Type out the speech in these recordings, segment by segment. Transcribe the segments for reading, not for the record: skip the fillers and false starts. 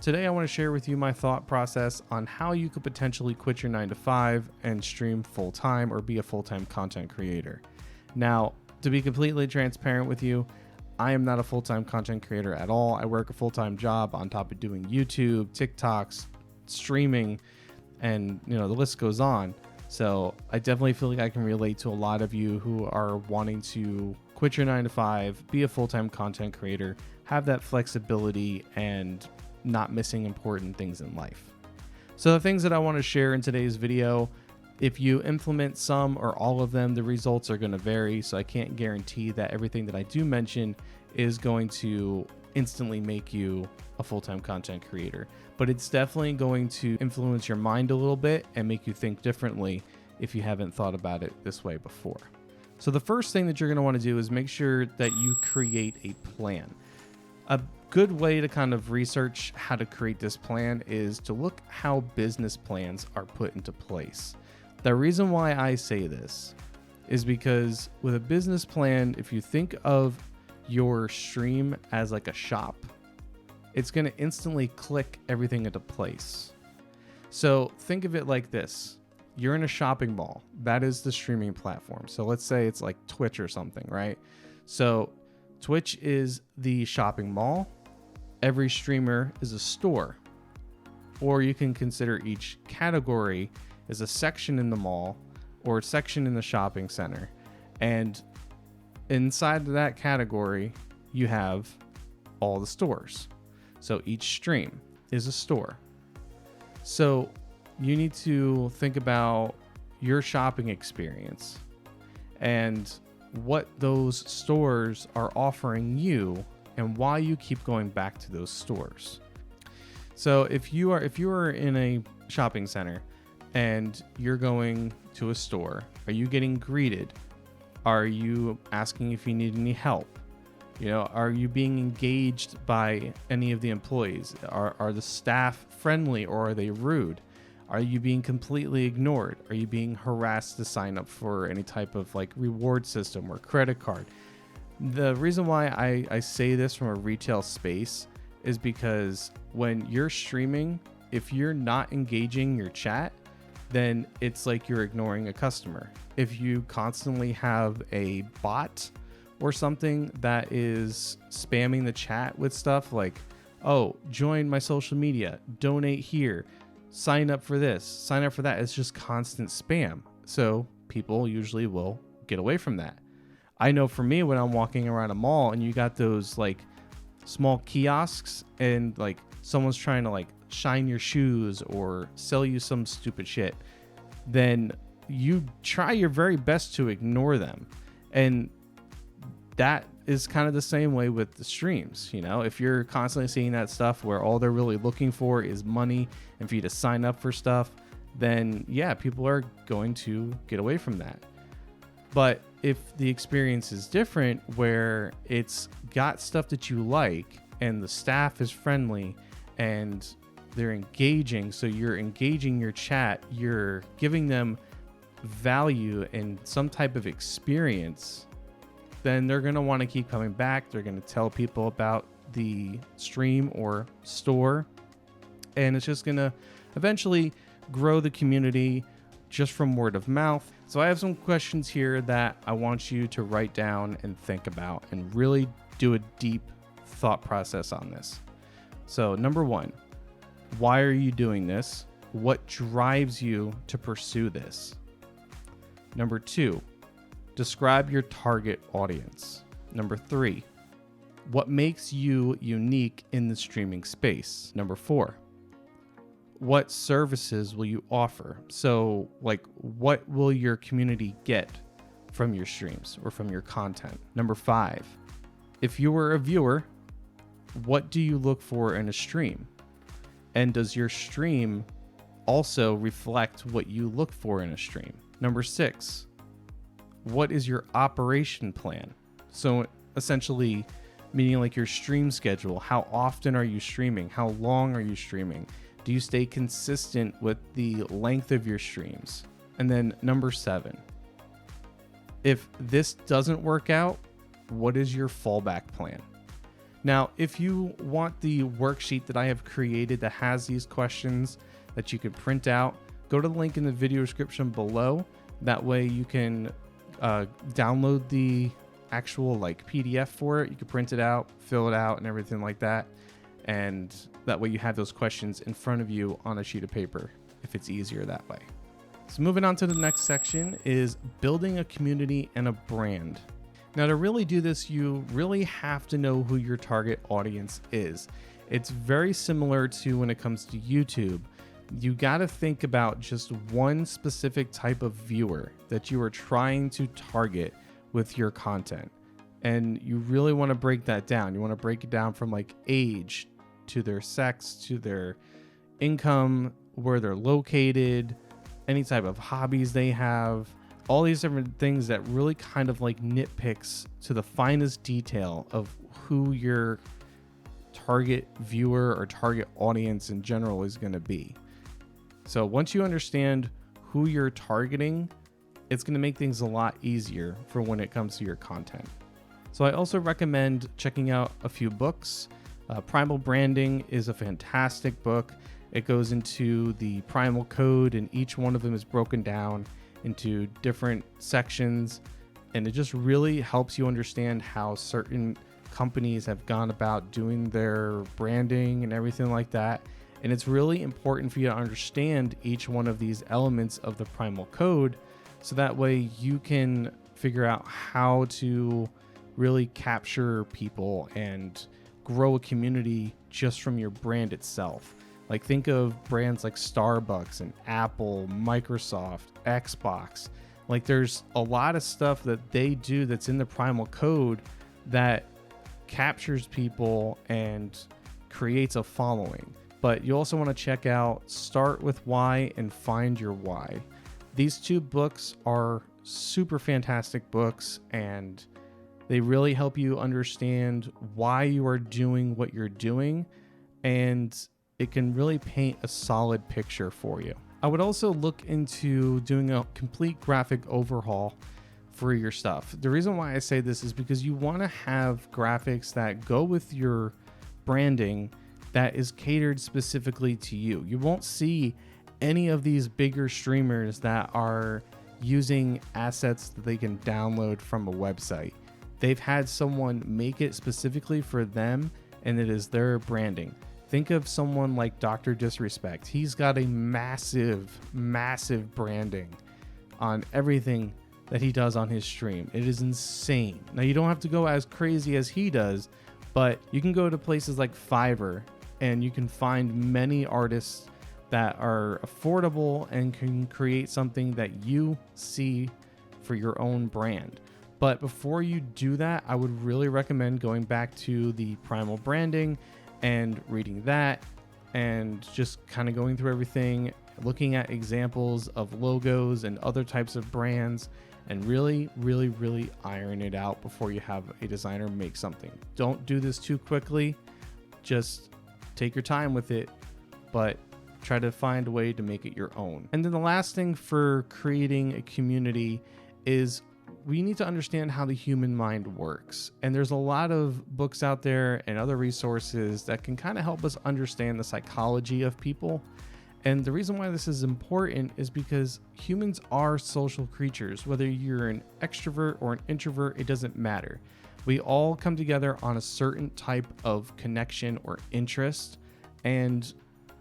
Today, I want to share with you my thought process on how you could potentially quit your 9 to 5 and stream full time or be a full time content creator. Now, to be completely transparent with you, I am not a full time content creator at all. I work a full time job on top of doing YouTube, TikToks, streaming, and the list goes on. So I definitely feel like I can relate to a lot of you who are wanting to quit your 9 to 5, be a full time content creator, have that flexibility, and not missing important things in life. So the things that I want to share in today's video, if you implement some or all of them, the results are going to vary. So I can't guarantee that everything that I do mention is going to instantly make you a full-time content creator, but it's definitely going to influence your mind a little bit and make you think differently if you haven't thought about it this way before. So the first thing that you're going to want to do is make sure that you create a plan. A good way to kind of research how to create this plan is to look how business plans are put into place. The reason why I say this is because with a business plan, if you think of your stream as like a shop, it's going to instantly click everything into place. So think of it like this. You're in a shopping mall. That is the streaming platform. So let's say it's like Twitch or something, right? So Twitch is the shopping mall. Every streamer is a store. Or you can consider each category as a section in the mall or a section in the shopping center. And inside of that category, you have all the stores. So each stream is a store. So you need to think about your shopping experience and what those stores are offering you and why you keep going back to those stores. So if you are in a shopping center and you're going to a store, are you getting greeted? Are you asking if you need any help? Are you being engaged by any of the employees? Are the staff friendly or are they rude? Are you being completely ignored? Are you being harassed to sign up for any type of like reward system or credit card? The reason why I say this from a retail space is because when you're streaming, if you're not engaging your chat, then it's like you're ignoring a customer. If you constantly have a bot or something that is spamming the chat with stuff like, oh, join my social media, donate here, sign up for this, sign up for that. It's just constant spam. So people usually will get away from that. I know for me, when I'm walking around a mall and you got those like small kiosks and like someone's trying to like shine your shoes or sell you some stupid shit, then you try your very best to ignore them. And that is kind of the same way with the streams. If you're constantly seeing that stuff where all they're really looking for is money and for you to sign up for stuff, then yeah, people are going to get away from that. But if the experience is different, where it's got stuff that you like and the staff is friendly and they're engaging, so you're engaging your chat, you're giving them value and some type of experience, then they're going to want to keep coming back. They're going to tell people about the stream or store, and it's just going to eventually grow the community just from word of mouth. So I have some questions here that I want you to write down and think about and really do a deep thought process on this. So number one, why are you doing this? What drives you to pursue this? Number two, describe your target audience. Number three, what makes you unique in the streaming space? Number four, what services will you offer? So like, what will your community get from your streams or from your content? Number five, if you were a viewer, what do you look for in a stream? And does your stream also reflect what you look for in a stream? Number six, what is your operation plan? So essentially meaning like your stream schedule. How often are you streaming? How long are you streaming? Do you stay consistent with the length of your streams? And then number seven, if this doesn't work out, what is your fallback plan? Now, if you want the worksheet that I have created that has these questions that you can print out, go to the link in the video description below. That way you can download the actual like PDF for it. You can print it out, fill it out and everything like that. And that way you have those questions in front of you on a sheet of paper if it's easier that way. So moving on to the next section is building a community and a brand. Now, to really do this, you really have to know who your target audience is. It's very similar to when it comes to YouTube. You got to think about just one specific type of viewer that you are trying to target with your content. And you really want to break that down. You want to break it down from like age to their sex, to their income, where they're located, any type of hobbies they have, all these different things that really kind of like nitpicks to the finest detail of who your target viewer or target audience in general is going to be. So once you understand who you're targeting, it's going to make things a lot easier for when it comes to your content. So I also recommend checking out a few books. Primal Branding is a fantastic book. It goes into the Primal code, and each one of them is broken down into different sections, and it just really helps you understand how certain companies have gone about doing their branding and everything like that. And it's really important for you to understand each one of these elements of the Primal code, so that way you can figure out how to really capture people and grow a community just from your brand itself. Like think of brands like Starbucks and Apple, Microsoft, Xbox. Like there's a lot of stuff that they do that's in the Primal code that captures people and creates a following. But you also want to check out Start with Why and Find Your Why. These two books are super fantastic books, and they really help you understand why you are doing what you're doing, and it can really paint a solid picture for you. I would also look into doing a complete graphic overhaul for your stuff. The reason why I say this is because you want to have graphics that go with your branding that is catered specifically to you. You won't see any of these bigger streamers that are using assets that they can download from a website. They've had someone make it specifically for them, and it is their branding. Think of someone like Dr. Disrespect. He's got a massive branding on everything that he does on his stream. It is insane. Now, you don't have to go as crazy as he does, but you can go to places like Fiverr and you can find many artists that are affordable and can create something that you see for your own brand. But before you do that, I would really recommend going back to the Primal Branding and reading that and just kind of going through everything, looking at examples of logos and other types of brands, and really iron it out before you have a designer make something. Don't do this too quickly. Just take your time with it, but try to find a way to make it your own. And then the last thing for creating a community is we need to understand how the human mind works. And there's a lot of books out there and other resources that can kind of help us understand the psychology of people. And the reason why this is important is because humans are social creatures. Whether you're an extrovert or an introvert, it doesn't matter. We all come together on a certain type of connection or interest. And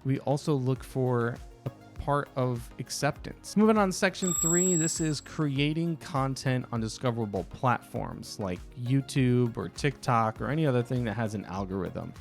we also look for a part of acceptance. Moving on to section 3, this is creating content on discoverable platforms like YouTube or TikTok or any other thing that has an algorithm.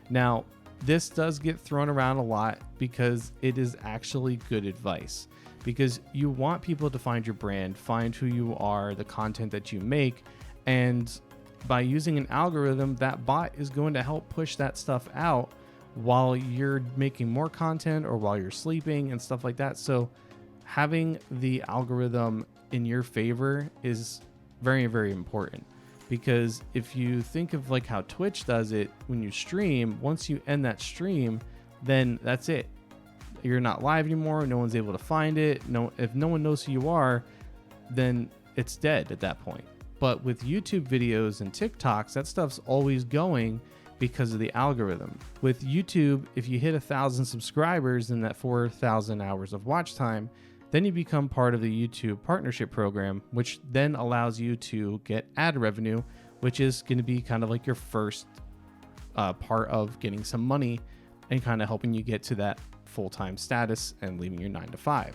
Now, this does get thrown around a lot because it is actually good advice, because you want people to find your brand, find who you are, the content that you make, and by using an algorithm, that bot is going to help push that stuff out while you're making more content or while you're sleeping and stuff like that. So having the algorithm in your favor is very, very important, because if you think of like how Twitch does it, when you stream, once you end that stream, then that's it. You're not live anymore. No one's able to find it. If no one knows who you are, then it's dead at that point. But with YouTube videos and TikToks, that stuff's always going, because of the algorithm. With YouTube, if you hit 1,000 subscribers and that 4,000 hours of watch time, then you become part of the YouTube partnership program, which then allows you to get ad revenue, which is going to be kind of like your first part of getting some money and kind of helping you get to that full-time status and leaving your 9-to-5.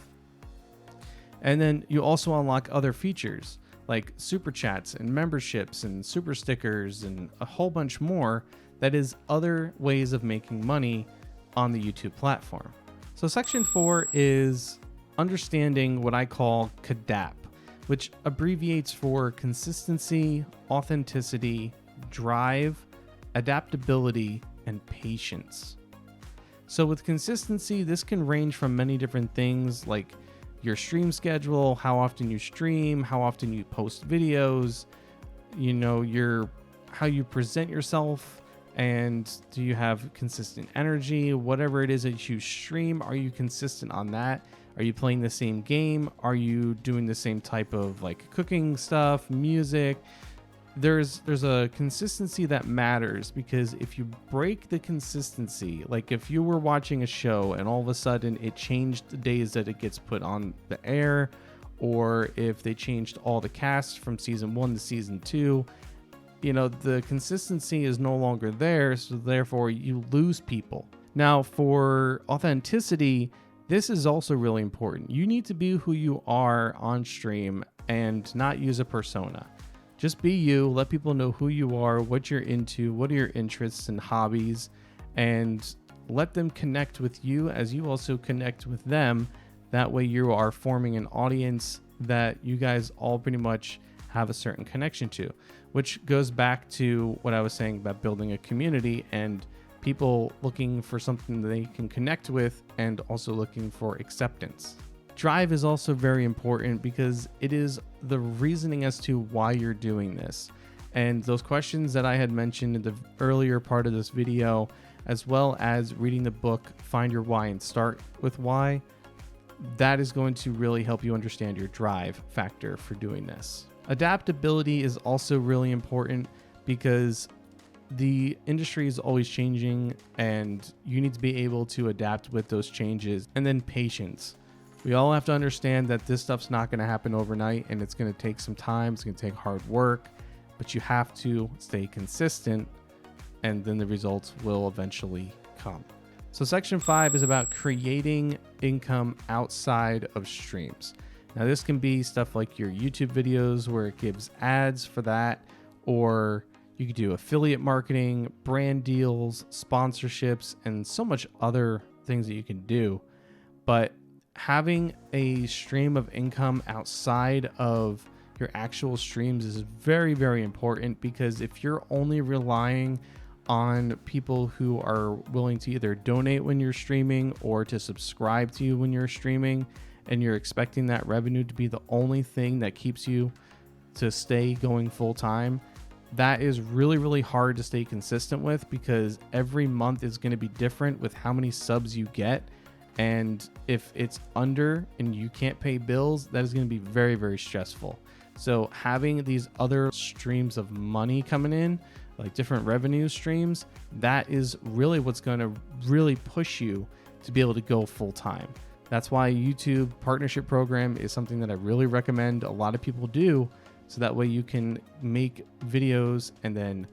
And then you also unlock other features like super chats and memberships and super stickers and a whole bunch more. That is other ways of making money on the YouTube platform. So section 4 is understanding what I call C.A.D.A.P, which abbreviates for consistency, authenticity, drive, adaptability, and patience. So with consistency, this can range from many different things like your stream schedule, how often you stream, how often you post videos, how you present yourself, and do you have consistent energy? Whatever it is that you stream, are you consistent on that? Are you playing the same game? Are you doing the same type of like cooking stuff, music? There's a consistency that matters, because if you break the consistency, like if you were watching a show and all of a sudden it changed the days that it gets put on the air, or if they changed all the cast from season 1 to season 2, the consistency is no longer there, so therefore you lose people. Now for authenticity, this is also really important. You need to be who you are on stream and not use a persona. Just be you, let people know who you are, what you're into, what are your interests and hobbies, and let them connect with you as you also connect with them. That way you are forming an audience that you guys all pretty much have a certain connection to, which goes back to what I was saying about building a community and people looking for something that they can connect with and also looking for acceptance. Drive is also very important because it is the reasoning as to why you're doing this. And those questions that I had mentioned in the earlier part of this video, as well as reading the book, Find Your Why and Start with Why, that is going to really help you understand your drive factor for doing this. Adaptability is also really important because the industry is always changing and you need to be able to adapt with those changes. And then patience. We all have to understand that this stuff's not going to happen overnight and it's going to take some time. It's going to take hard work, but you have to stay consistent and then the results will eventually come. So section 5 is about creating income outside of streams. Now this can be stuff like your YouTube videos where it gives ads for that, or you could do affiliate marketing, brand deals, sponsorships, and so much other things that you can do. But having a stream of income outside of your actual streams is very, very important, because if you're only relying on people who are willing to either donate when you're streaming or to subscribe to you when you're streaming, and you're expecting that revenue to be the only thing that keeps you to stay going full time, that is really, really hard to stay consistent with, because every month is going to be different with how many subs you get. And if it's under and you can't pay bills, that is going to be very, very stressful. So having these other streams of money coming in, like different revenue streams, that is really what's going to really push you to be able to go full time. That's why YouTube partnership program is something that I really recommend a lot of people do. So that way you can make videos and then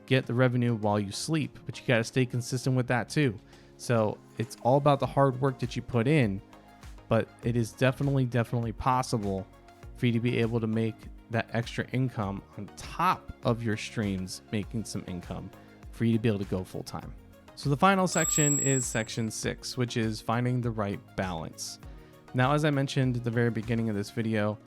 get the revenue while you sleep, but you got to stay consistent with that too. So it's all about the hard work that you put in, but it is definitely possible for you to be able to make that extra income on top of your streams, making some income for you to be able to go full time. So the final section is section 6, which is finding the right balance. Now, as I mentioned at the very beginning of this video,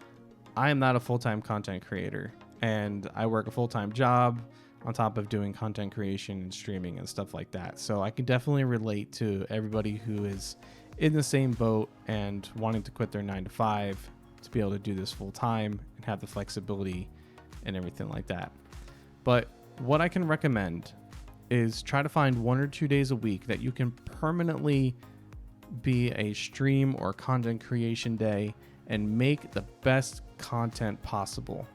I am not a full-time content creator, and I work a full-time job on top of doing content creation and streaming and stuff like that. So I can definitely relate to everybody who is in the same boat and wanting to quit their 9-to-5 to be able to do this full time and have the flexibility and everything like that. But what I can recommend is try to find 1 or 2 days a week that you can permanently be a stream or content creation day and make the best content possible.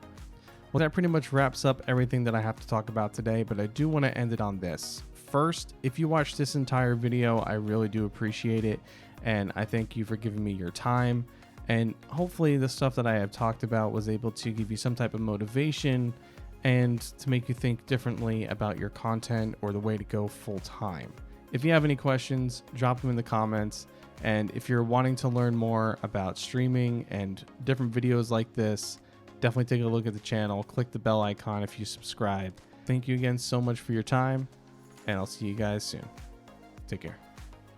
Well, that pretty much wraps up everything that I have to talk about today, but I do want to end it on this. First, if you watched this entire video, I really do appreciate it, and I thank you for giving me your time. And hopefully the stuff that I have talked about was able to give you some type of motivation and to make you think differently about your content or the way to go full time. If you have any questions, drop them in the comments. And if you're wanting to learn more about streaming and different videos like this, definitely take a look at the channel. Click the bell icon if you subscribe. Thank you again so much for your time, and I'll see you guys soon. Take care.